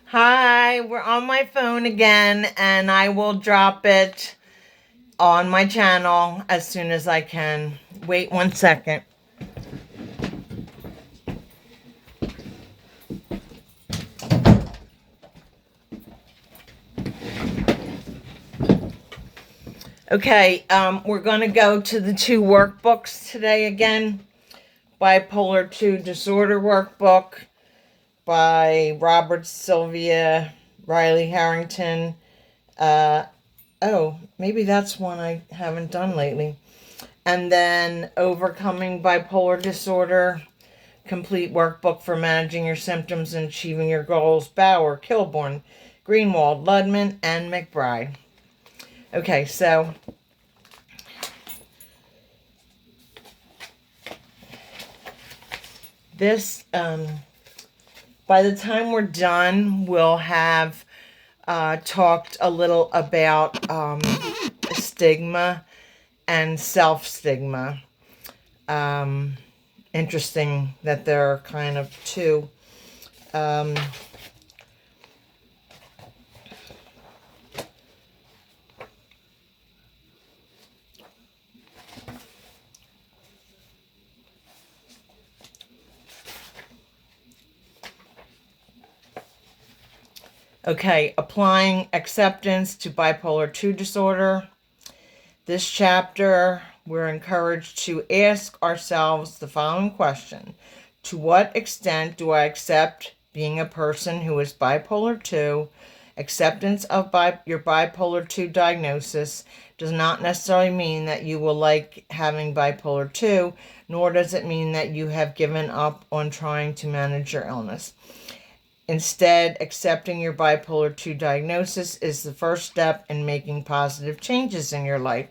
Hi, we're on my phone again, and I will drop it on my channel as soon as I can. Wait 1 second. Okay, we're going to go to the two workbooks today again. Bipolar 2 Disorder Workbook by Robert Sylvia Riley Harrington. Maybe that's one I haven't done lately. And then Overcoming Bipolar Disorder, Complete Workbook for Managing Your Symptoms and Achieving Your Goals, Bauer, Kilborn, Greenwald, Ludman, and McBride. Okay, so this, by the time we're done, we'll have talked a little about stigma and self-stigma. Interesting that there are kind of two. Okay, applying acceptance to bipolar 2 disorder. This chapter, we're encouraged to ask ourselves the following question. To what extent do I accept being a person who is bipolar 2? Acceptance of your bipolar 2 diagnosis does not necessarily mean that you will like having bipolar 2, nor does it mean that you have given up on trying to manage your illness. Instead, accepting your bipolar 2 diagnosis is the first step in making positive changes in your life.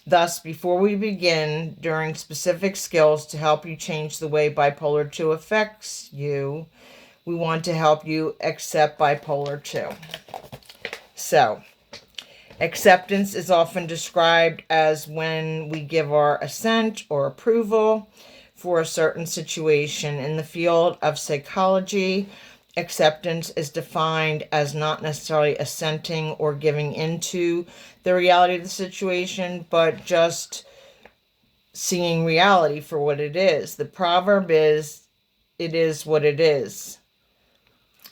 Thus, before we begin, during specific skills to help you change the way bipolar 2 affects you, we want to help you accept bipolar 2. So, acceptance is often described as when we give our assent or approval for a certain situation. In the field of psychology, acceptance is defined as not necessarily assenting or giving into the reality of the situation, but just seeing reality for what it is. The proverb is, "It is what it is."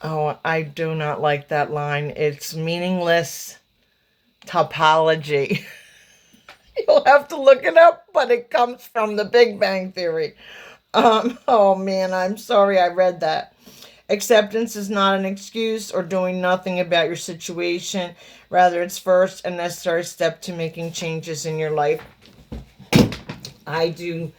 Oh, I do not like that line. It's meaningless topology. You'll have to look it up, but it comes from the Big Bang Theory. Oh man, I'm sorry I read that. Acceptance is not an excuse or doing nothing about your situation. Rather, it's first a necessary step to making changes in your life. I do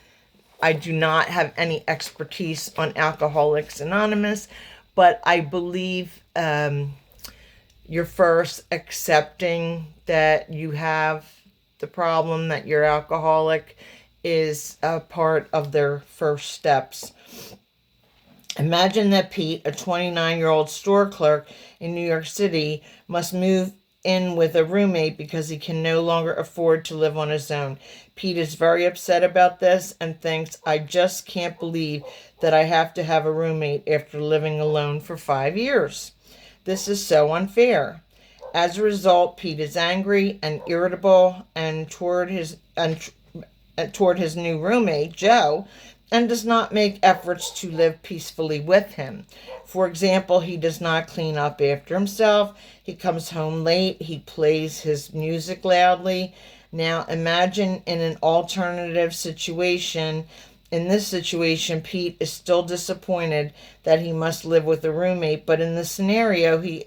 not have any expertise on Alcoholics Anonymous, but I believe you're first accepting that you have the problem, that you're alcoholic, is a part of their first steps. Imagine that Pete, a 29-year-old store clerk in New York City, must move in with a roommate because he can no longer afford to live on his own. Pete is very upset about this and thinks, "I just can't believe that I have to have a roommate after living alone for 5 years. This is so unfair." As a result, Pete is angry and irritable and toward his new roommate, Joe, and does not make efforts to live peacefully with him. For example, he does not clean up after himself. He comes home late. He plays his music loudly. Now imagine in an alternative situation. In this situation, Pete is still disappointed that he must live with a roommate, but in the scenario, he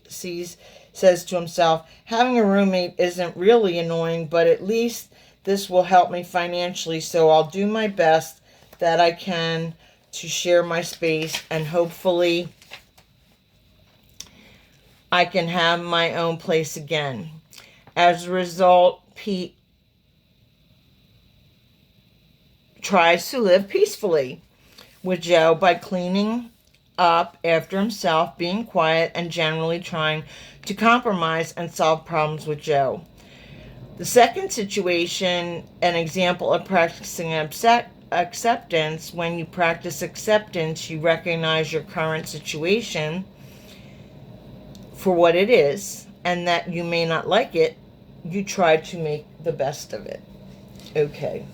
says to himself, "Having a roommate isn't really annoying, but at least this will help me financially, so I'll do my best that I can to share my space, and hopefully I can have my own place again." As a result, Pete tries to live peacefully with Joe by cleaning up after himself, being quiet, and generally trying to compromise and solve problems with Joe. The second situation, an example of practicing acceptance. When you practice acceptance, you recognize your current situation for what it is, and that you may not like it, you try to make the best of it. Okay.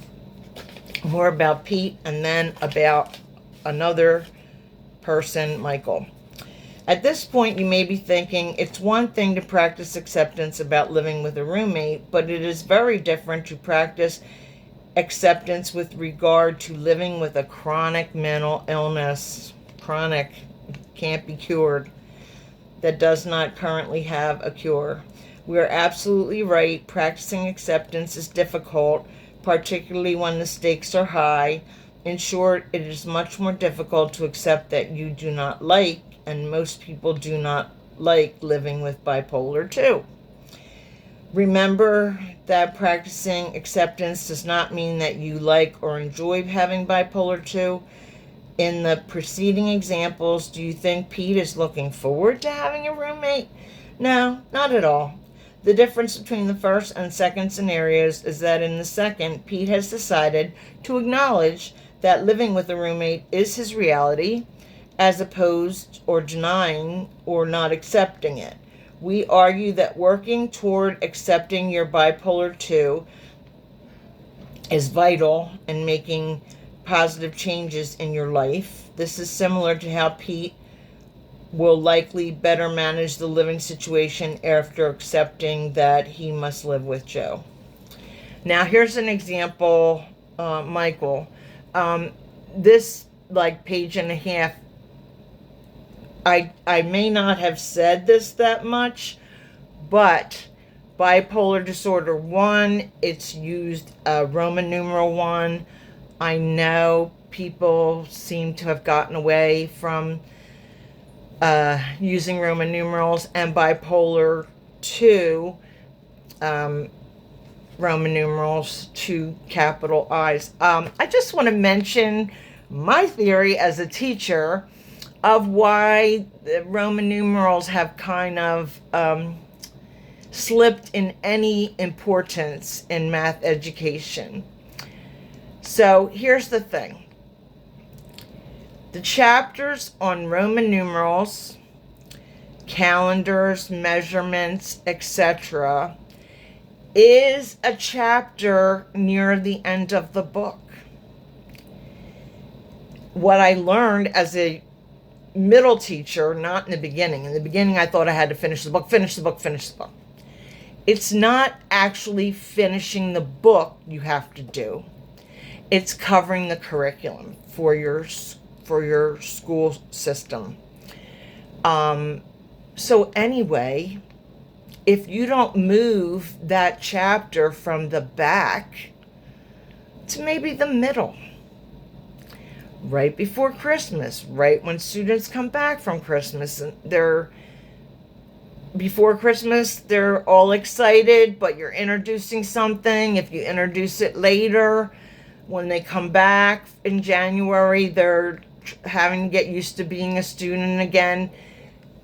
More about Pete, and then about another person, Michael. At this point, you may be thinking, it's one thing to practice acceptance about living with a roommate, but it is very different to practice acceptance with regard to living with a chronic mental illness. Chronic, can't be cured, that does not currently have a cure. We are absolutely right. Practicing acceptance is difficult, particularly when the stakes are high. In short, it is much more difficult to accept that you do not like, and most people do not like, living with bipolar 2. Remember that practicing acceptance does not mean that you like or enjoy having bipolar 2. In the preceding examples, do you think Pete is looking forward to having a roommate? No, not at all. The difference between the first and second scenarios is that in the second, Pete has decided to acknowledge that living with a roommate is his reality, as opposed or denying or not accepting it. We argue that working toward accepting your bipolar 2 is vital in making positive changes in your life. This is similar to how Pete will likely better manage the living situation after accepting that he must live with Joe. Now, here's an example, Michael. This, page and a half, I may not have said this that much, but bipolar disorder 1, it's used Roman numeral 1. I know people seem to have gotten away from using Roman numerals, and bipolar 2, Roman numerals, 2 capital I's. I just want to mention my theory as a teacher of why the Roman numerals have kind of slipped in any importance in math education. So here's the thing. The chapters on Roman numerals, calendars, measurements, etc., is a chapter near the end of the book. What I learned as a middle teacher, not in the beginning. In the beginning, I thought I had to finish the book. It's not actually finishing the book you have to do. It's covering the curriculum for your school system. So anyway, if you don't move that chapter from the back to maybe the middle, right before Christmas, right when students come back from Christmas, and before Christmas, they're all excited, but you're introducing something. If you introduce it later, when they come back in January, they're having to get used to being a student again.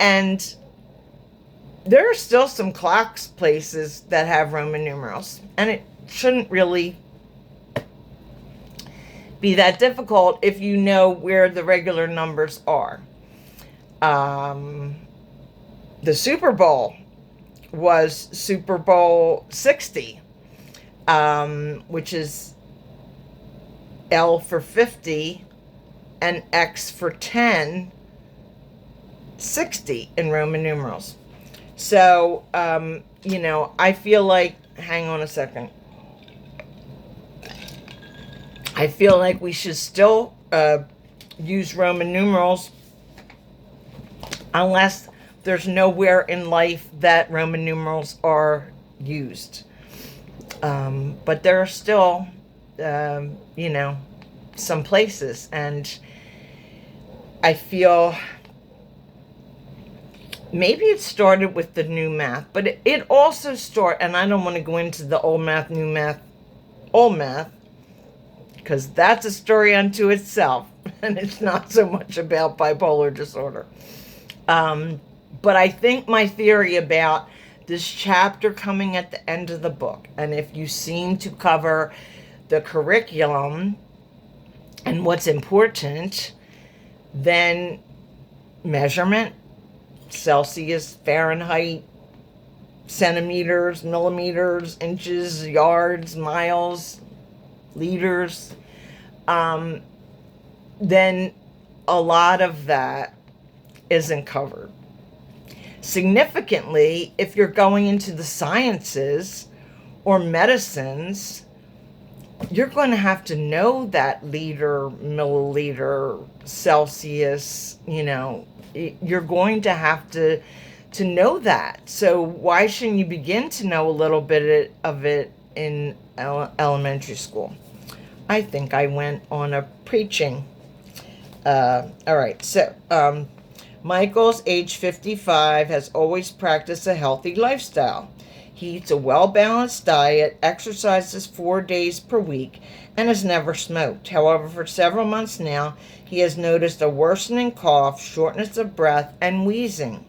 And there are still some clocks places that have Roman numerals, and it shouldn't really be that difficult if you know where the regular numbers are. The Super Bowl was Super Bowl 60, which is L for 50 and X for 10, 60 in Roman numerals. So, I feel like, hang on a second. I feel like we should still use Roman numerals unless there's nowhere in life that Roman numerals are used. But there are still, some places. And I feel maybe it started with the new math, but it also started, and I don't want to go into the old math, new math, old math, because that's a story unto itself, and it's not so much about bipolar disorder. But I think my theory about this chapter coming at the end of the book, and if you seem to cover the curriculum and what's important, then measurement, Celsius, Fahrenheit, centimeters, millimeters, inches, yards, miles, liters, um, then a lot of that isn't covered. Significantly, if you're going into the sciences or medicines, you're going to have to know that liter, milliliter, Celsius, you're going to have to know that. So why shouldn't you begin to know a little bit of it in elementary school? I think I went on a preaching. All right, so Michael's age 55, has always practiced a healthy lifestyle. He eats a well-balanced diet, exercises 4 days per week, and has never smoked. However, for several months now, he has noticed a worsening cough, shortness of breath, and wheezing.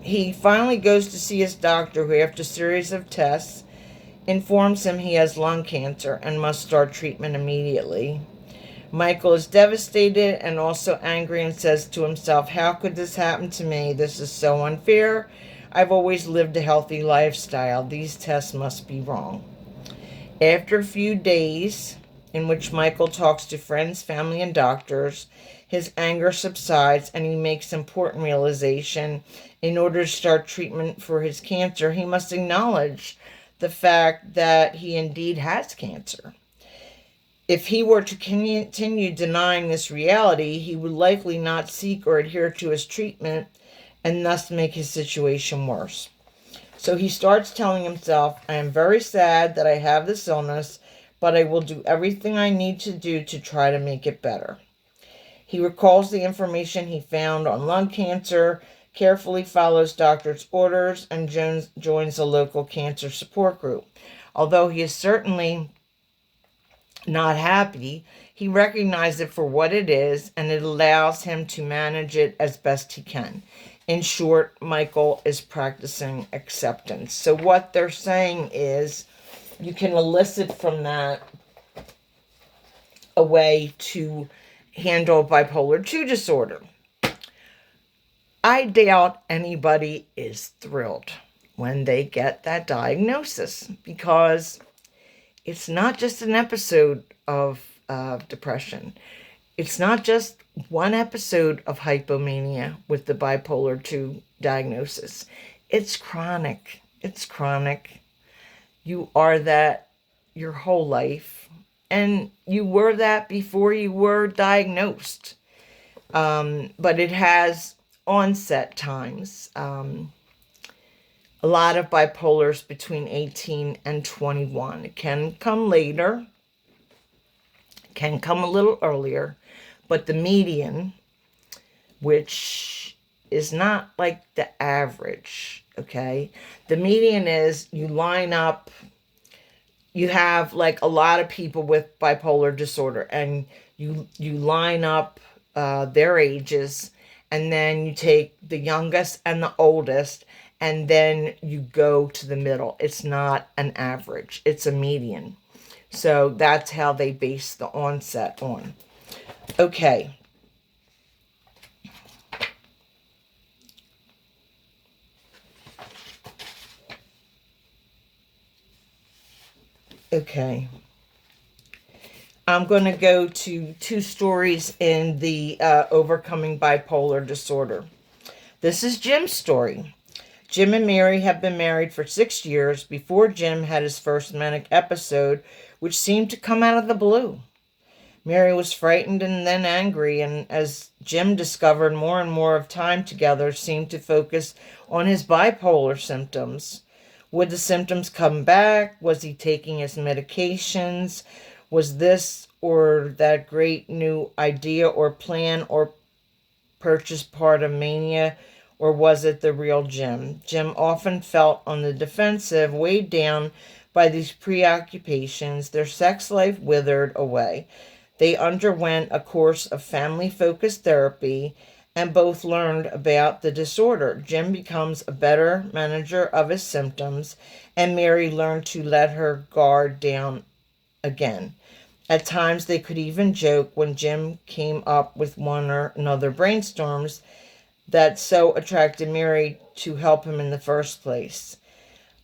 He finally goes to see his doctor, who, after a series of tests, informs him he has lung cancer and must start treatment immediately. Michael is devastated and also angry and says to himself, how could this happen to me? This is so unfair. I've always lived a healthy lifestyle. These tests must be wrong. After a few days in which Michael talks to friends, family, and doctors, his anger subsides and he makes important realization. In order to start treatment for his cancer, he must acknowledge the fact that he indeed has cancer. If he were to continue denying this reality, he would likely not seek or adhere to his treatment and thus make his situation worse. So he starts telling himself, I am very sad that I have this illness, but I will do everything I need to do to try to make it better. He recalls the information he found on lung cancer, carefully follows doctor's orders, and joins a local cancer support group. Although he is certainly not happy, he recognizes it for what it is, and it allows him to manage it as best he can. In short, Michael is practicing acceptance. So what they're saying is you can elicit from that a way to handle bipolar 2 disorder. I doubt anybody is thrilled when they get that diagnosis, because it's not just an episode of depression. It's not just one episode of hypomania with the bipolar 2 diagnosis. It's chronic. It's chronic. You are that your whole life, and you were that before you were diagnosed. But it has onset times. A lot of bipolars between 18 and 21. It can come later, can come a little earlier, but the median, which is not like the average, okay? The median is you line up, you have like a lot of people with bipolar disorder, and you line up their ages, and then you take the youngest and the oldest, and then you go to the middle. It's not an average. It's a median. So that's how they base the onset on. Okay. Okay. I'm going to go to 2 stories in the Overcoming Bipolar Disorder. This is Jim's story. Jim and Mary have been married for 6 years before Jim had his first manic episode, which seemed to come out of the blue. Mary was frightened and then angry, and as Jim discovered, more and more of time together seemed to focus on his bipolar symptoms. Would the symptoms come back? Was he taking his medications? Was this or that great new idea or plan or purchase part of mania? Or was it the real Jim? Jim often felt on the defensive, weighed down by these preoccupations. Their sex life withered away. They underwent a course of family-focused therapy and both learned about the disorder. Jim becomes a better manager of his symptoms, and Mary learned to let her guard down again. At times, they could even joke when Jim came up with one or another brainstorms that so attracted Mary to help him in the first place.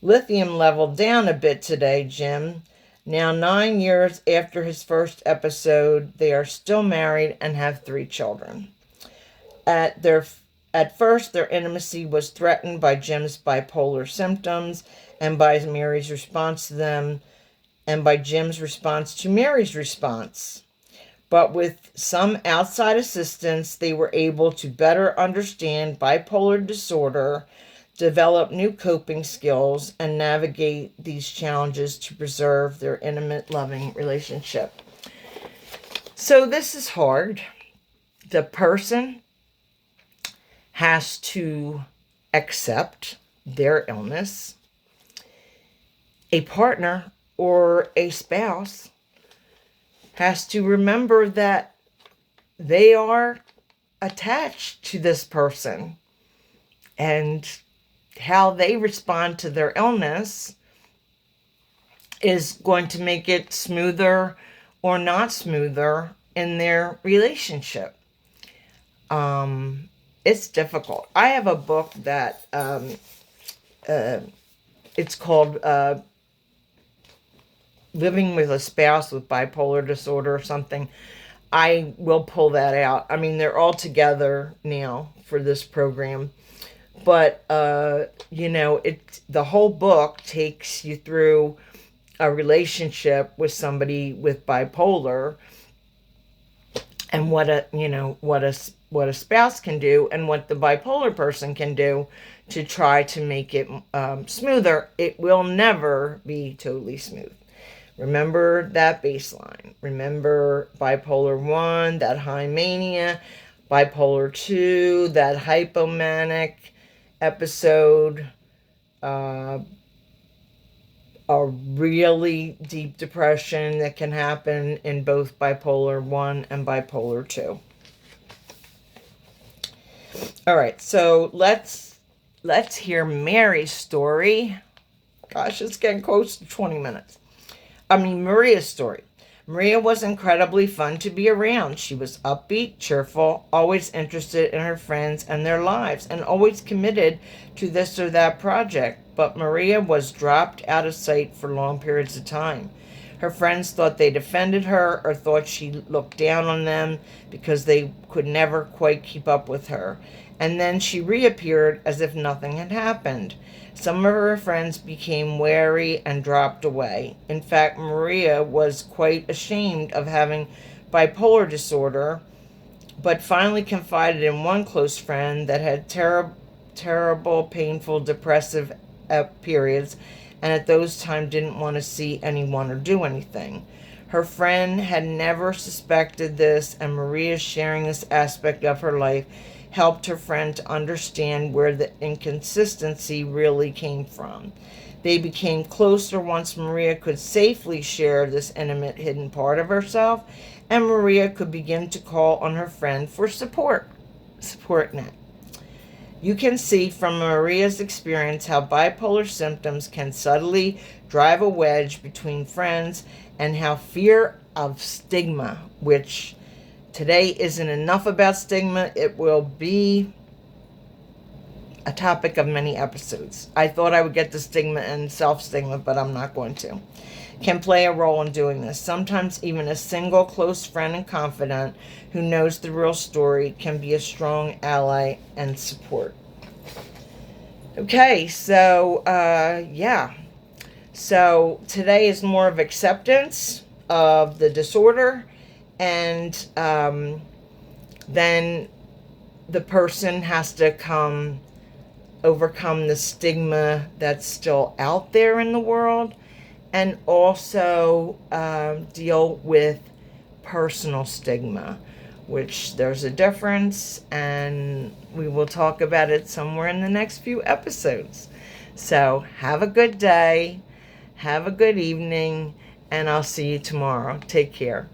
Lithium leveled down a bit today, Jim. Now, 9 years after his first episode, they are still married and have 3 children. At first, their intimacy was threatened by Jim's bipolar symptoms and by Mary's response to them, and by Jim's response to Mary's response. But with some outside assistance, they were able to better understand bipolar disorder, develop new coping skills, and navigate these challenges to preserve their intimate, loving relationship. So this is hard. The person has to accept their illness. A partner or a spouse has to remember that they are attached to this person, and how they respond to their illness is going to make it smoother or not smoother in their relationship. It's difficult. I have a book that it's called Living with a Spouse with Bipolar Disorder or something. I will pull that out. I mean, they're all together now for this program. But, the whole book takes you through a relationship with somebody with bipolar, and what a spouse can do and what the bipolar person can do to try to make it smoother. It will never be totally smooth. Remember that baseline. Remember bipolar 1, that high mania, bipolar 2, that hypomanic episode, a really deep depression that can happen in both bipolar 1 and bipolar 2. All right, so let's hear Mary's story. Gosh, it's getting close to 20 minutes. Maria's story. Maria was incredibly fun to be around. She was upbeat, cheerful, always interested in her friends and their lives, and always committed to this or that project. But Maria was dropped out of sight for long periods of time. Her friends thought they defended her, or thought she looked down on them because they could never quite keep up with her. And then she reappeared as if nothing had happened. Some of her friends became wary and dropped away. In fact, Maria was quite ashamed of having bipolar disorder, but finally confided in one close friend that had terrible, painful, depressive periods, and at those times didn't want to see anyone or do anything. Her friend had never suspected this, and Maria sharing this aspect of her life helped her friend to understand where the inconsistency really came from. They became closer once Maria could safely share this intimate hidden part of herself, and Maria could begin to call on her friend for support net. You can see from Maria's experience how bipolar symptoms can subtly drive a wedge between friends, and how fear of stigma, which today isn't enough about stigma, it will be a topic of many episodes. I thought I would get to stigma and self-stigma, but I'm not going to. Can play a role in doing this. Sometimes even a single close friend and confidant who knows the real story can be a strong ally and support. Okay, so, yeah. So today is more of acceptance of the disorder, and then the person has to overcome the stigma that's still out there in the world, and also deal with personal stigma, which there's a difference, and we will talk about it somewhere in the next few episodes. So have a good day, have a good evening, and I'll see you tomorrow. Take care.